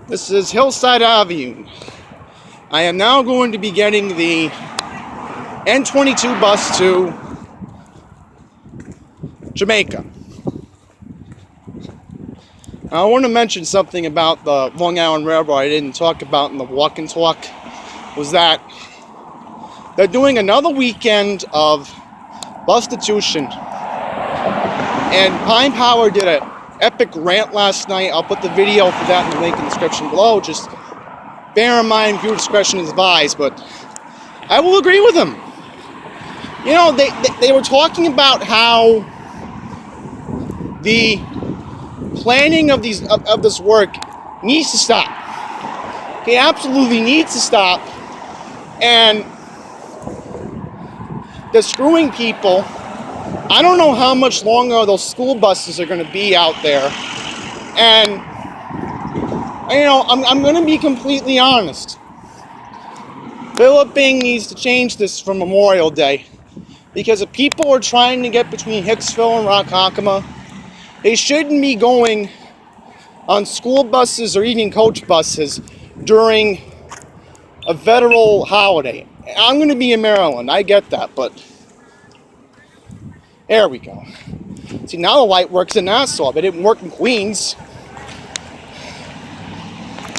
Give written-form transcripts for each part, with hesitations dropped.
This is Hillside Av. I am now going to be getting the N22 bus to Jamaica. Now, I want to mention something about the Long Island Railroad I didn't talk about in the walk and talk, was that they're doing another weekend of bustitution. And PinePower did an epic rant last night. I'll put the video for that in the link in the description below. Just bear in mind, viewer discretion is advised, but I will agree with them. You know, they were talking about how the planning of this work needs to stop. Okay, absolutely needs to stop. And they're screwing people. I don't know how much longer those school buses are going to be out there. And, you know, I'm going to be completely honest. Philip Bing needs to change this for Memorial Day. Because if people are trying to get between Hicksville and Ronkonkoma, they shouldn't be going on school buses or even coach buses during a federal holiday. I'm going to be in Maryland, I get that, but there we go. See, now the light works in Nassau, but it didn't work in Queens.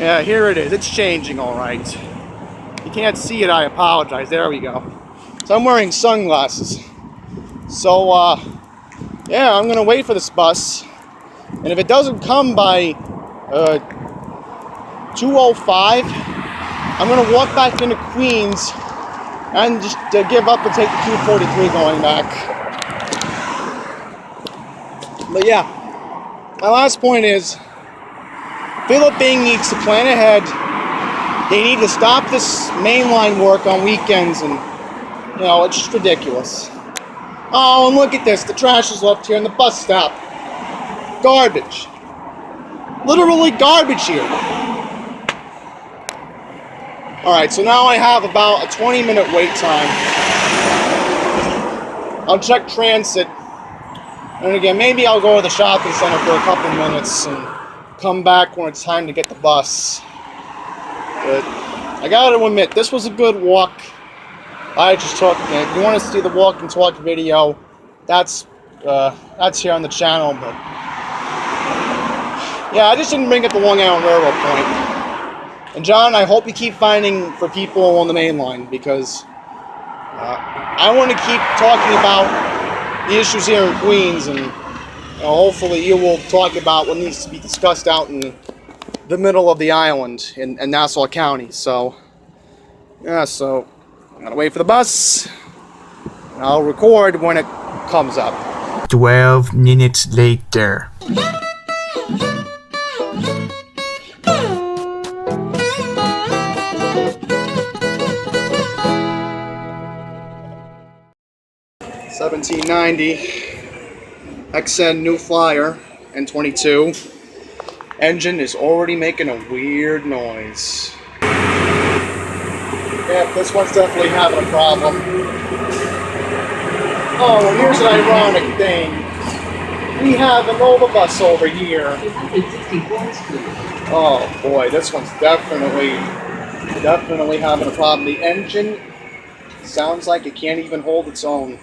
Yeah, here it is. It's changing all right. You can't see it, I apologize. There we go. So I'm wearing sunglasses. So, yeah, I'm going to wait for this bus. And if it doesn't come by 2:05, I'm going to walk back into Queens and just give up and take the 243 going back. But yeah, my last point is, Philip Bing needs to plan ahead. They need to stop this mainline work on weekends, and, you know, it's just ridiculous. Oh, and look at this, the trash is left here in the bus stop. Garbage. Literally garbage here. Alright, so now I have about a 20-minute wait time. I'll check transit. And again, maybe I'll go to the shopping center for a couple minutes and come back when it's time to get the bus. But I gotta admit, this was a good walk. I just took, if you want to see the walk and talk video, that's here on the channel. But yeah, I just didn't bring up the Long Island Railroad point. And John, I hope you keep finding for people on the main line, because I want to keep talking about the issues here in Queens, and, you know, hopefully you will talk about what needs to be discussed out in the middle of the island in Nassau County. So yeah, so I'm gonna wait for the bus, and I'll record when it comes up. 12 minutes later. $17.90 XN New Flyer N22. Engine is already making a weird noise. Yeah, this one's definitely having a problem. Oh, and here's an ironic thing. We have a Nova bus over here. Oh boy, this one's definitely having a problem. The engine sounds like it can't even hold its own.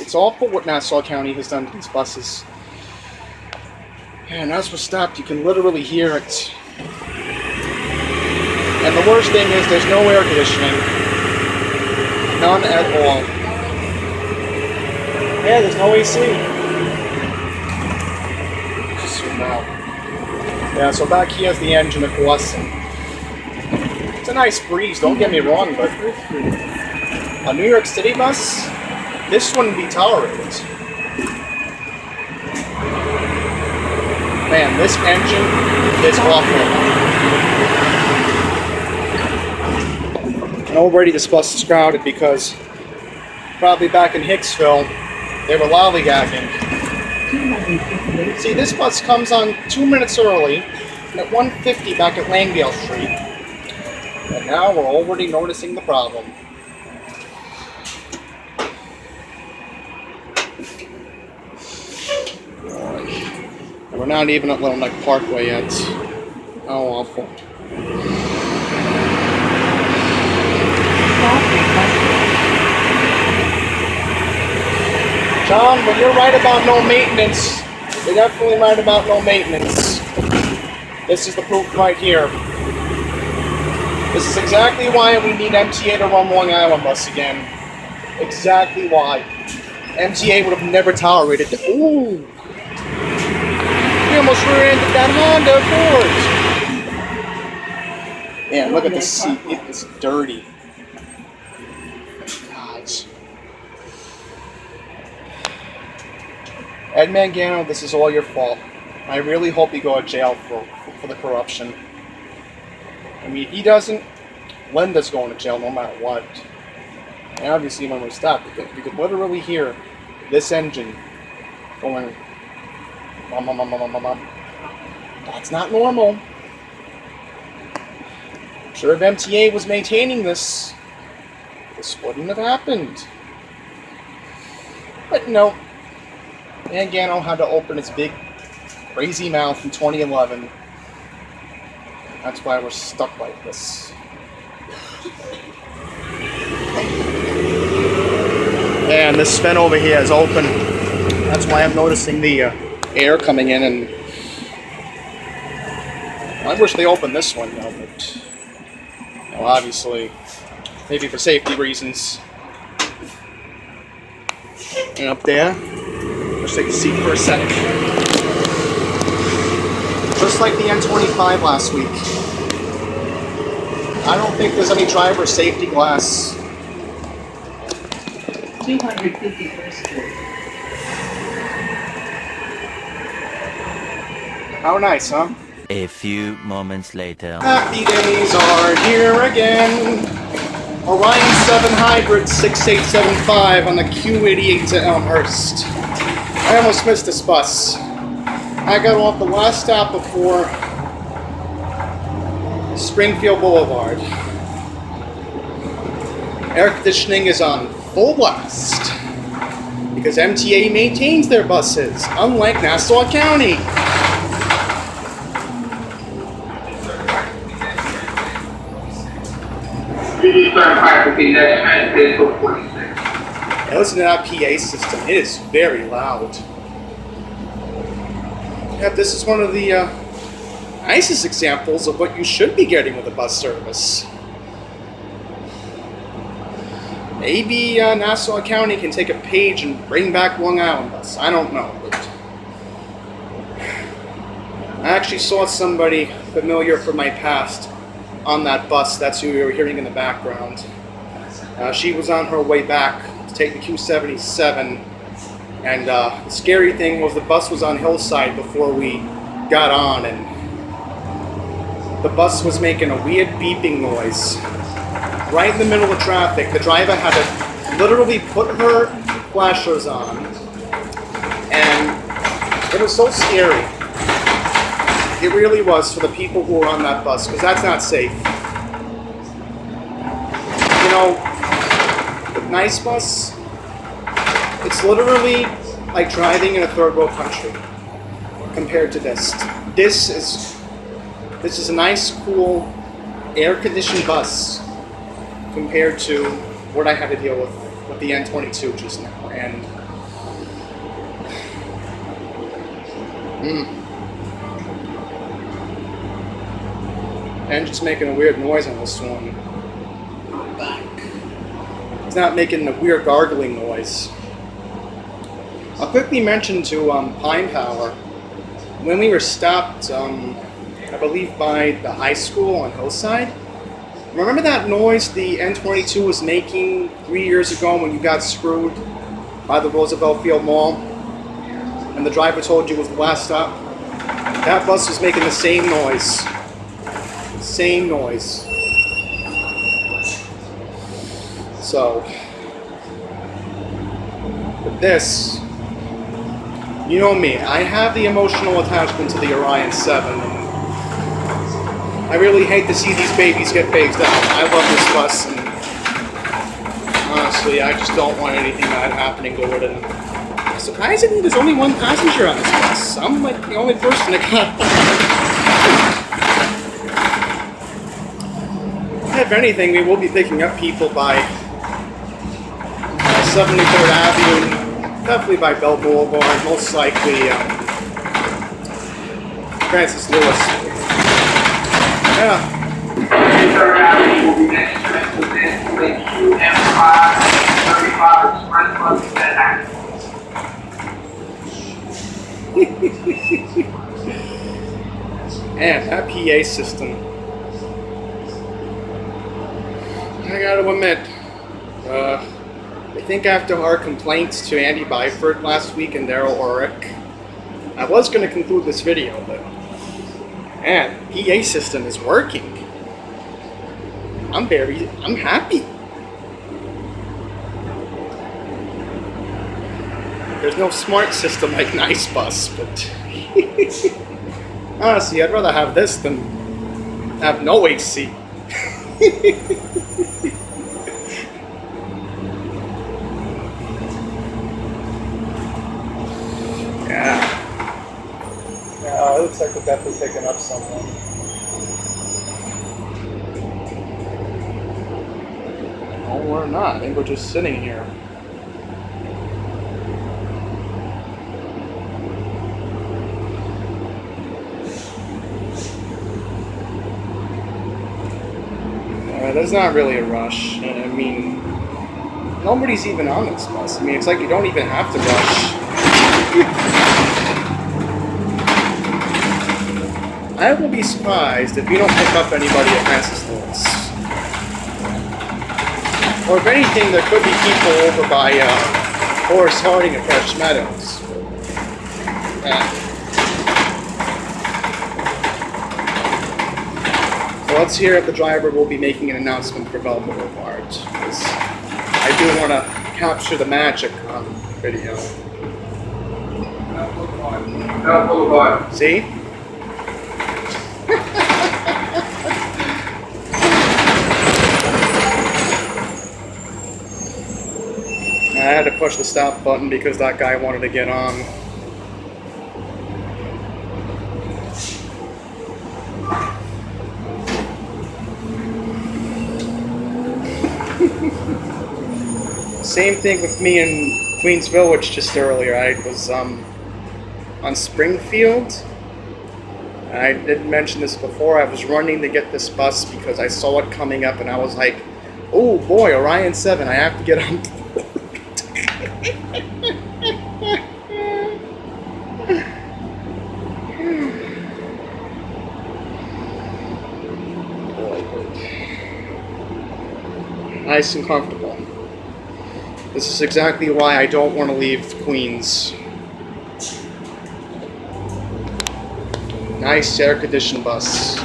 It's awful what Nassau County has done to these buses. And as we're stopped, you can literally hear it. And the worst thing is there's no air conditioning. None at all. Yeah, there's no AC. Yeah, so back here's the engine, of course. It's a nice breeze, don't get me wrong, but a New York City bus, this wouldn't be tolerated. Man, this engine is awful. And already this bus is crowded because probably back in Hicksville, they were lollygagging. See, this bus comes on 2 minutes early, and at 1:50 back at Langdale Street. And now we're already noticing the problem. We're not even at Little Neck Parkway yet. How awful. John, but you're right about no maintenance. You're definitely right about no maintenance. This is the proof right here. This is exactly why we need MTA to run Long Island bus again. Exactly why. MTA would have never tolerated it. Ooh! We almost rear-ended that Honda Accord. Man, look at the seat. It is dirty. God. Ed Mangano, this is all your fault. I really hope you go to jail for the corruption. I mean, if he doesn't, Linda's going to jail no matter what. And obviously when we stop, you could literally hear this engine going... Mom, mom, mom, mom, mom, mom. That's not normal. I'm sure if MTA was maintaining this wouldn't have happened. But no. Mangano had to open his big, crazy mouth in 2011. That's why we're stuck like this. And this vent over here is open. That's why I'm noticing the air coming in, and I wish they opened this one, though, but well, obviously, maybe for safety reasons. And up there, let's take a seat for a sec. Just like the N25 last week. I don't think there's any driver safety glass. 251st Street. How nice, huh? A few moments later. Happy days are here again. Orion 7 Hybrid 6875 on the Q88 to Elmhurst. I almost missed this bus. I got off the last stop before Springfield Boulevard. Air conditioning is on full blast because MTA maintains their buses, unlike Nassau County. Now listen to that PA system. It is very loud. Yeah, this is one of the nicest examples of what you should be getting with a bus service. Maybe Nassau County can take a page and bring back Long Island bus. I don't know. But I actually saw somebody familiar from my past on that bus. That's who we were hearing in the background. She was on her way back to take the Q77. And the scary thing was the bus was on Hillside before we got on, and the bus was making a weird beeping noise right in the middle of traffic. The driver had to literally put her flashers on, and it was so scary. It really was for the people who were on that bus, because that's not safe. You know, the nice bus, it's literally like driving in a third world country compared to this. This is a nice, cool, air-conditioned bus compared to what I had to deal with the N22 just now. And engine's making a weird noise on this one. It's not making a weird gargling noise. I'll quickly mention to PinePower, when we were stopped, I believe by the high school on Hillside, remember that noise the N22 was making 3 years ago when you got screwed by the Roosevelt Field Mall and the driver told you it was the last stop? That bus was making the same noise. Same noise. So, with this, you know me, I have the emotional attachment to the Orion 7. And I really hate to see these babies get phased out. I love this bus, and honestly, I just don't want anything bad happening to it. And surprisingly, there's only one passenger on this bus. I'm like the only person that got if anything, we will be picking up people by 73rd Avenue, definitely by Bell Boulevard, most likely Francis Lewis. Yeah. 73rd Avenue will be next to within QM5 35 Express Bus Manhattan. Man, that PA system. I gotta admit, I think after our complaints to Andy Byford last week and Daryl Ulrich, I was going to conclude this video, but man, PA system is working. I'm happy. There's no smart system like Nice Bus, but honestly, I'd rather have this than have no AC. Yeah, it looks like we're definitely picking up someone. No, we're not. I think we're just sitting here. There's not really a rush. I mean, nobody's even on this bus. I mean, it's like you don't even have to rush. I will be surprised if you don't pick up anybody at Francis Lewis. Or if anything, there could be people over by Horace Harding and Fresh Meadows. So let's hear if the driver will be making an announcement for Bell Boulevard, because I do want to capture the magic on video. Bell Boulevard. See? I had to push the stop button because that guy wanted to get on. Same thing with me in Queens Village just earlier. I was on Springfield. I did mention this before. I was running to get this bus because I saw it coming up and I was like, oh boy, Orion 7, I have to get on. Nice and comfortable. This is exactly why I don't want to leave Queens. Nice air-conditioned bus.